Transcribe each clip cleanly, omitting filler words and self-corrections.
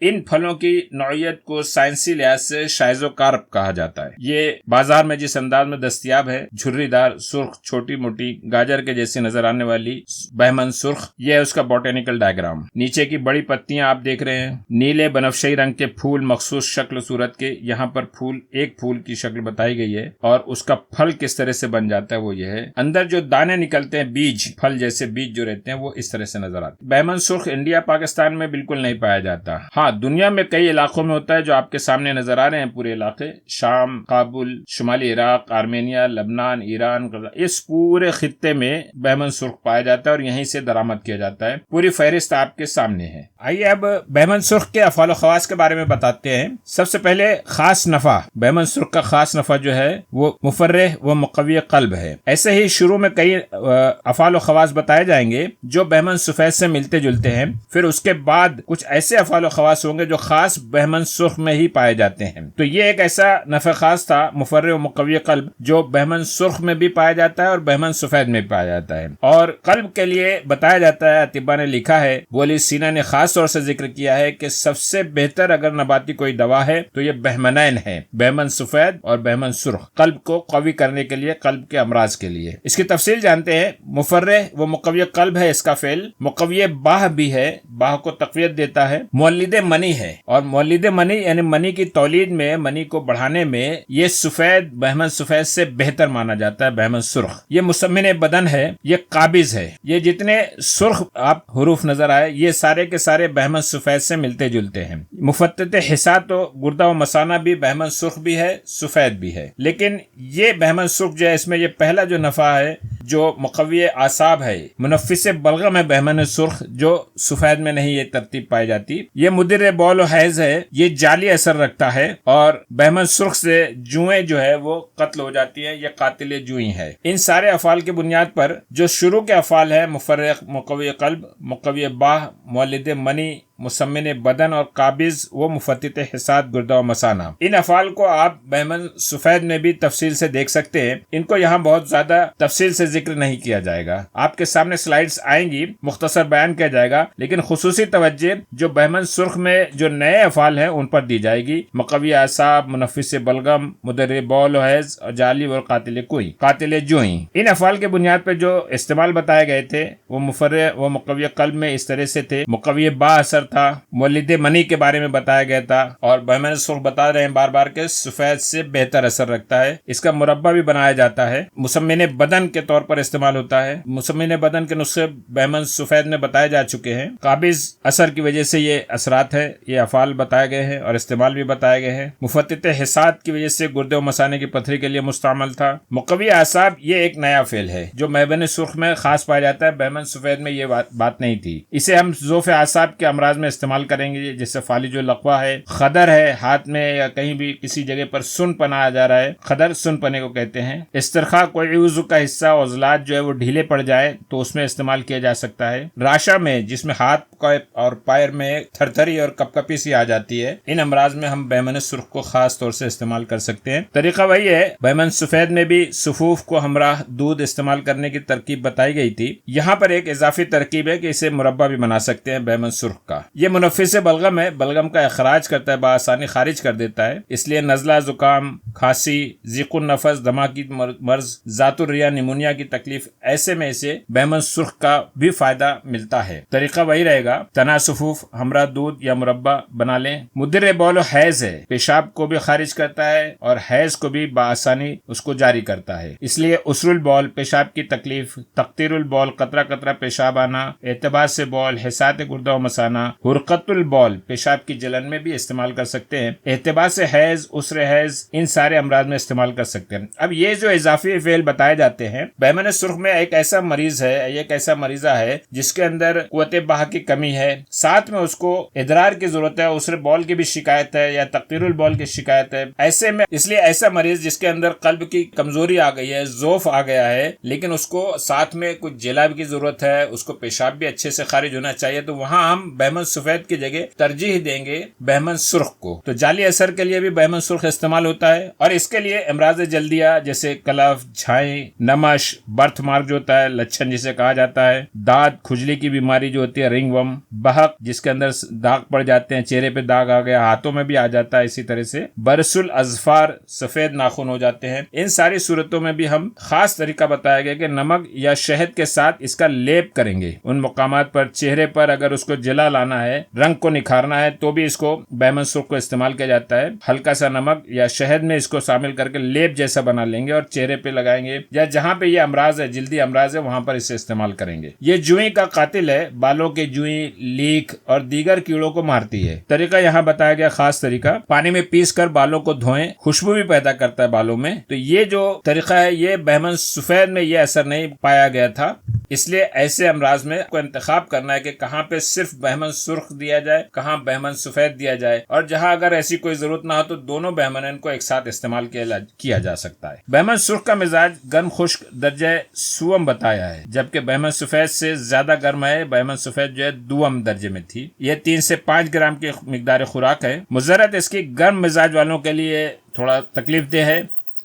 ان پھلوں کی نوعیت کو سائنسی لحاظ سے شائزوکارپ کہا جاتا ہے۔ یہ بازار میں جس انداز میں دستیاب ہے، جھری دار، سرخ، چھوٹی موٹی گاجر کے جیسی نظر آنے والی بہمن سرخ، یہ ہے اس کا بوٹینیکل ڈائیگرام۔ نیچے کی بڑی پتیاں آپ دیکھ رہے ہیں، نیلے بنفشی رنگ کے پھول مخصوص شکل صورت کے، یہاں پر ایک پھول کی شکل بتائی گئی ہے، اور اس کا پھل کس طرح سے بن جاتا ہے وہ یہ ہے، اندر جو دانے نکلتے ہیں، بیج، پھل جیسے بیج جو رہتے ہیں وہ اس طرح سے نظر آتے ہیں۔ بہمن سرخ انڈیا پاکستان میں بالکل نہیں پایا جاتا، ہاں دنیا میں کئی علاقوں میں ہوتا ہے جو آپ کے سامنے نظر آ رہے ہیں، پورے علاقے، شام، کابل، شمالی عراق، آرمینیا، لبنان، ایران، اس پورے خطے میں بہمن سرخ پایا جاتا ہے اور یہیں سے درآمد کیا جاتا ہے۔ پوری فہرست آپ کے سامنے ہے۔ آئیے اب بہمن سرخ کے افعال و خواص کے بارے میں بتاتے ہیں۔ سب سے پہلے خاص نفع، بہمن سرخ کا خاص نفع جو ہے وہ مفرح و مقوی قلب ہے۔ ایسے ہی شروع میں کئی افعال و خواص بتائے جائیں گے جو بہمن سفید سے ملتے جلتے ہیں، پھر اس کے بعد کچھ ایسے افعال و خواص ہوں گے جو خاص بہمن سرخ میں ہی پائے جاتے ہیں۔ تو یہ ایک ایسا نفع خاص تھا، مفرح و مقوی قلب، جو بہمن سرخ میں بھی پایا جاتا ہے اور بہمن سفید میں بھی پایا جاتا ہے۔ اور قلب کے لیے بتایا جاتا ہے، اطباء نے لکھا ہے، بولی سینا نے خاص طور سے ذکر کیا ہے کہ سب سے بہتر اگر نباتی کوئی دوا ہے تو یہ بہمنین ہے، بہمن سفید اور بہمن سرخ، قلب کو قوی کرنے کے لیے، قلب کے امراض کے لیے۔ اس کی تفصیل جانتے ہیں۔ مفرح و مقوی قلب ہے اس کا فعل، مقوی باہ بھی ہے، باہ کو تقویت دیتا ہے، مولد منی ہے، اور مولد منی یعنی منی کی تولید میں، منی کو بڑھانے میں یہ سفید بہمن سفید سے بہتر مانا جاتا ہے، بہمن سرخ۔ یہ مسمن بدن ہے، یہ قابض ہے، یہ جتنے سرخ آپ حروف نظر آئے یہ سارے کے سارے بہمن سفید سے ملتے جلتے ہیں۔ مفتت حسات و گردہ و مثانہ بھی بہمن سرخ بھی ہے، سفید بھی ہے، لیکن یہ بہمن سرخ جو ہے اس میں یہ پہلا جو نفع ہے جو مقوی اعصاب ہے، منفس بلغم ہے بہمن سرخ، جو سفید میں نہیں یہ ترتیب پائی جاتی۔ یہ مدر بول و حیض ہے، یہ جعلی اثر رکھتا ہے، اور بہمن سرخ سے جوئیں جو ہے وہ قتل ہو جاتی ہیں، یہ قاتل جوئیں ہے۔ ان سارے افعال کی بنیاد پر جو شروع کے افعال ہیں، مفرح، مقوی قلب، مقوی باہ، مولد منی، مسمن بدن اور قابض و مفتت حسات گردہ و مثانہ، ان افعال کو آپ بہمن سفید میں بھی تفصیل سے دیکھ سکتے ہیں۔ ان کو یہاں بہت زیادہ تفصیل سے ذکر نہیں کیا جائے گا، آپ کے سامنے سلائیڈز آئیں گی، مختصر بیان کیا جائے گا، لیکن خصوصی توجہ جو بہمن سرخ میں جو نئے افعال ہیں ان پر دی جائے گی، مقوی اعصاب، منفس بلغم، مدر بول و حیض، اور جعلی و قاتل جوئیں۔ ان افعال کے بنیاد پر جو استعمال بتائے گئے تھے وہ مفرح و مقوی قلب میں اس طرح سے تھے، مقوی با اثر تھا، مولد منی کے بارے میں بتایا گیا تھا، اور بہمن سرخ بتا رہے ہیں بار بار کہ سفید سے بہتر اثر رکھتا ہے، اس کا مربع بھی بنایا جاتا ہے، مسمن بدن کے طور پر استعمال ہوتا ہے۔ مسمن بدن کے نسخے بہمن سفید میں بتائے جا چکے ہیں، قابض اثر کی وجہ سے یہ اثرات ہے، یہ افعال بتائے گئے ہیں اور استعمال بھی بتائے گئے ہیں۔ مفتت حسات کی وجہ سے گردے و مثانے کی پتھری کے لیے مستعمل تھا۔ مقوی اعصاب یہ ایک نیا فعل ہے جو بہمن سرخ میں خاص پایا جاتا ہے، بہمن سفید میں یہ بات نہیں تھی۔ اسے ہم ذوف اعصاب کے امراض میں استعمال کریں گے، جیسے فالج اللقوہ ہے، خدر ہے، ہاتھ میں یا کہیں بھی کسی جگہ پر سن پنا جا رہا ہے، خدر سن پنے کو کہتے ہیں۔ استرخاء، کوئی عضو کا حصہ عضلات جو ہے وہ ڈھیلے پڑ جائے تو اس میں استعمال کیا جا سکتا ہے۔ راشا میں، جس میں ہاتھ اور پیر میں تھرتھری اور کپکپی سی آ جاتی ہے، ان امراض میں ہم بہمن سرخ کو خاص طور سے استعمال کر سکتے ہیں۔ طریقہ وہی ہے، بہمن سفید میں بھی صفوف کو ہمراہ دودھ استعمال کرنے کی ترکیب بتائی گئی تھی، یہاں پر ایک اضافی ترکیب ہے کہ اسے مربع بھی بنا سکتے ہیں بہمن سرخ کا۔ یہ منفس بلغم ہے، بلغم کا اخراج کرتا ہے، بآسانی خارج کر دیتا ہے، اس لیے نزلہ، زکام، کھانسی، ضیق النفس، دمہ کی مرض، ذات الریہ، نیمونیا کی تکلیف، ایسے میں اسے بہمن سرخ کا بھی فائدہ ملتا ہے۔ طریقہ وہی رہے گا، تنا صفوف ہمراہ دودھ یا مربع بنا لیں۔ مدر بول و حیض ہے، پیشاب کو بھی خارج کرتا ہے اور حیض کو بھی بآسانی اس کو جاری کرتا ہے، اس لیے اسر البول، پیشاب کی تکلیف، تقطیر البول، قطرہ قطرہ پیشاب آنا، اعتباس بول، حسات گردہ و مثانہ، حرقت البول، پیشاب کی جلن میں بھی استعمال کر سکتے ہیں۔ احتباس حیض، اسر حیض، ان سارے امراض میں استعمال کر سکتے ہیں۔ اب یہ جو اضافی فعل بتائے جاتے ہیں، بہمن سرخ میں ایک ایسا مریض ہے، ایک ایسا مریضہ ہے جس کے اندر قوت باہ کی کمی ہے، ساتھ میں اس کو ادرار کی ضرورت ہے، اسر بول کی بھی شکایت ہے یا تقطیر البول کی شکایت ہے، ایسے میں اس لیے ایسا مریض جس کے اندر قلب کی کمزوری آ گئی ہے، ضعف آ گیا ہے، لیکن اس کو ساتھ میں کچھ جلاب کی ضرورت ہے، اس کو پیشاب بھی اچھے سے خارج ہونا چاہیے، تو وہاں ہم بہمن سفید کی جگہ ترجیح دیں گے بہمن سرخ کو۔ تو جعلی اثر کے لیے بھی بہمن سرخ استعمال ہوتا ہے، اور اس کے لیے امراض جلدیہ جیسے کلف، جھائیں، نمش، برتھ مارک جو ہوتا ہے، لچھن جسے کہا جاتا ہے، دانت کھجلی کی بیماری جو ہوتی ہے رنگ ورم، بہق جس کے اندر داغ پڑ جاتے ہیں، چہرے پہ داغ آ گیا، ہاتھوں میں بھی آ جاتا ہے، اسی طرح سے برس الاظفار سفید ناخن ہو جاتے ہیں، ان ساری صورتوں میں بھی ہم خاص طریقہ بتایا گیا کہ نمک یا شہد کے ساتھ اس کا لیپ کریں گے ان مقامات پر۔ چہرے پر اگر اس کو جلا لانا ہے، رنگ کو نکھارنا ہے، تو بھی اس کو بہمن سرخ کو استعمال کیا جاتا ہے۔ ہلکا سا نمک یا شہد میں اس کو شامل کر کے لیپ جیسا بنا لیں گے اور چہرے پہ لگائیں گے، یا جہاں پہ یہ امراض ہے، جلدی امراض ہے، وہاں پر اسے استعمال کریں گے۔ یہ جوئیں کا قاتل ہے، بالوں کے جوئیں، لیک اور دیگر کیڑوں کو مارتی ہے۔ طریقہ یہاں بتایا گیا خاص طریقہ، پانی میں پیس کر بالوں کو دھوئیں، خوشبو بھی پیدا کرتا ہے بالوں میں۔ تو یہ جو طریقہ ہے یہ بہمن سفید میں یہ اثر نہیں پایا گیا تھا، اس لیے ایسے امراض میں کو انتخاب کرنا ہے کہ کہاں پہ صرف بہمن سرخ دیا جائے، کہاں بہمن سفید دیا جائے، اور جہاں اگر ایسی کوئی ضرورت نہ ہو تو دونوں بہمنین کو ایک ساتھ استعمال کیا جا سکتا ہے۔ بہمن سرخ کا مزاج گرم خشک درجہ سوم بتایا ہے، جبکہ بہمن سفید سے زیادہ گرم ہے۔ بہمن سفید جو ہے دوم درجے میں تھی۔ یہ 3 سے 5 گرام کی مقدار خوراک ہے۔ مضرت اس کی گرم مزاج والوں کے لیے تھوڑا تکلیف دہ ہے،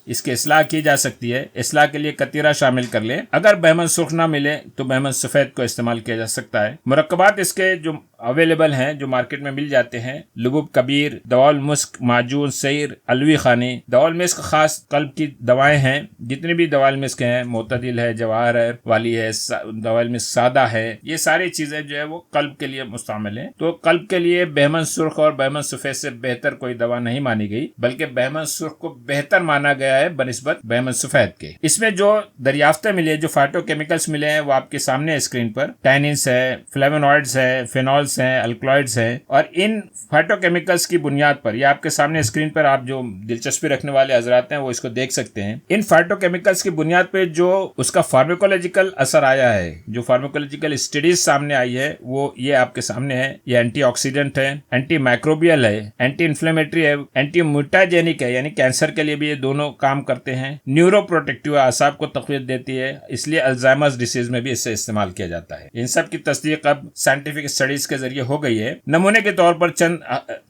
اس کی اصلاح کی جا سکتی ہے۔ اصلاح کے لیے قطیرہ شامل کر لیں۔ اگر بہمن سرخ نہ ملے تو بہمن سفید کو استعمال کیا جا سکتا ہے۔ مرکبات اس کے جو اویلیبل ہیں، جو مارکیٹ میں مل جاتے ہیں، لبوب کبیر، دوال مسک، معجون سیر، الوی خانی۔ دوال مسک خاص قلب کی دوائیں ہیں، جتنی بھی دوال مسک ہیں، معتدل ہے، جواہر ہے والی ہے، دوال مسک سادہ ہے، یہ ساری چیزیں جو ہے وہ قلب کے لیے مستعمل ہیں۔ تو قلب کے لیے بہمن سرخ اور بہمن سفید سے بہتر کوئی دوا نہیں مانی گئی، بلکہ بہمن سرخ کو بہتر مانا گیا ہے بنسبت بہمن سفید کے۔ اس میں جو دریافتیں ملی، جو فائٹو کیمیکلز ملے ہیں، وہ آپ کے سامنے اسکرین پر ٹیننس ہے، فلیونوائڈز ہے، فینولز ہیں، الکلوئڈز ہیں، اور ان فائٹو کیمیکلز کی بنیاد پر یہ آپ کے سامنے اسکرین پر آپ جو دلچسپی رکھنے والے حضرات ہیں وہ اس کو دیکھ سکتے ہیں۔ ان فائٹو کیمیکلز کی بنیاد پہ جو اس کا فارماکولوجیکل اثر آیا ہے، جو فارماکولوجیکل اسٹڈیز سامنے آئی ہے، وہ یہ آپ کے سامنے ہے۔ یہ اینٹی آکسیڈنٹ ہے، اینٹی مائکروبیل ہے، اینٹی انفلیمیٹری ہے، اینٹی میوٹاجینک ہے، یعنی کینسر کے لیے بھی یہ دونوں کام کرتے ہیں۔ نیورو پروٹیکٹیو، اعصاب کو تقویت دیتی ہے، اس لیے الزائمرز ڈیزیز میں بھی اس سے استعمال کیا جاتا ہے۔ ان سب کی تصدیق اب سائنٹیفک اسٹڈیز کے ذریعے ہو گئی ہے۔ نمونے کے طور پر چند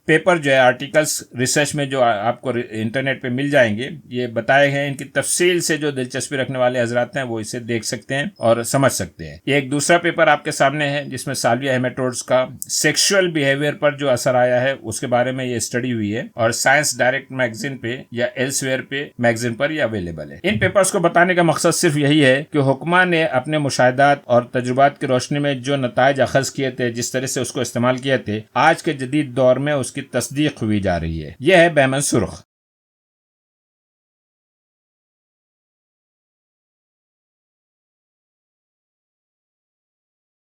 پیپر جو ہے، آرٹیکلز ریسرچ میں جو آپ کو انٹرنیٹ پہ مل جائیں گے، یہ بتائے ہیں، ان کی تفصیل سے جو دلچسپی رکھنے والے حضرات ہیں وہ اسے دیکھ سکتے ہیں اور سمجھ سکتے ہیں۔ یہ ایک دوسرا پیپر آپ کے سامنے ہے جس میں سالویا ہیمیٹوڈز کا سیکشول بیہیویئر پر جو اثر آیا ہے اس کے بارے میں یہ اسٹڈی ہوئی ہے، اور سائنس ڈائریکٹ میگزین پہ یا ایلسویئر پہ میگزین پر یہ اویلیبل ہے۔ ان پیپرز کو بتانے کا مقصد صرف یہی ہے کہ حکماں نے اپنے مشاہدات اور تجربات کی روشنی میں جو نتائج اخذ کیے تھے، جس طرح سے اس کو استعمال کیے تھے، آج کے جدید دور میں اس کی تصدیق ہوئی جا رہی ہے۔ یہ ہے بہمن سرخ۔